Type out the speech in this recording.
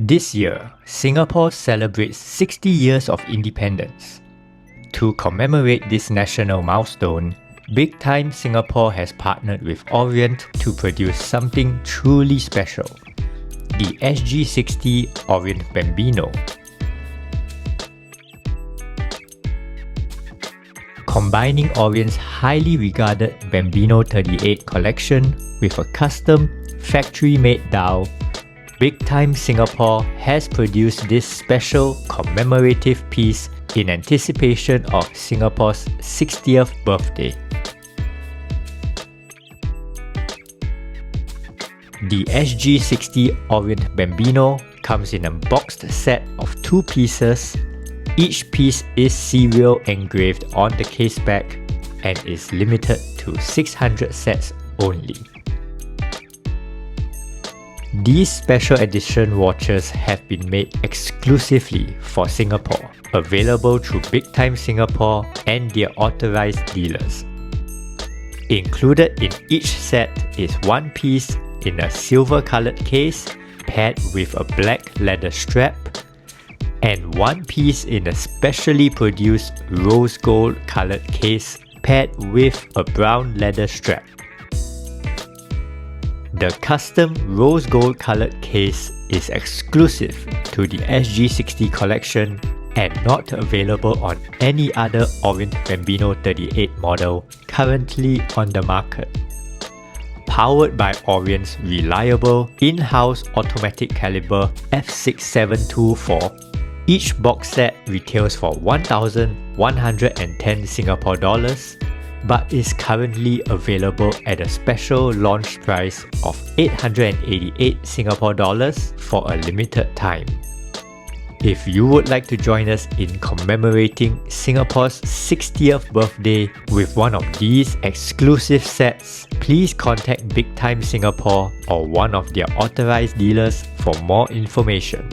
This year, Singapore celebrates 60 years of independence. To commemorate this national milestone, BigTime Singapore has partnered with Orient to produce something truly special, the SG60 Orient Bambino. Combining Orient's highly regarded Bambino 38 collection with a custom, factory-made dial, BigTime Singapore has produced this special commemorative piece in anticipation of Singapore's 60th birthday. The SG60 Orient Bambino comes in a boxed set of 2 pieces. Each piece is serial engraved on the case back and is limited to 600 sets only. These special edition watches have been made exclusively for Singapore, available through BigTime Singapore and their authorized dealers. Included in each set is one piece in a silver-colored case paired with a black leather strap, and one piece in a specially produced rose gold colored case paired with a brown leather strap. The custom rose gold colored case is exclusive to the SG60 collection and not available on any other Orient Bambino 38 model currently on the market. Powered by Orient's reliable in-house automatic caliber F6724, each box set retails for 1,110 Singapore dollars, but is currently available at a special launch price of 888 Singapore dollars for a limited time. If you would like to join us in commemorating Singapore's 60th birthday with one of these exclusive sets, please contact BigTime Singapore or one of their authorized dealers for more information.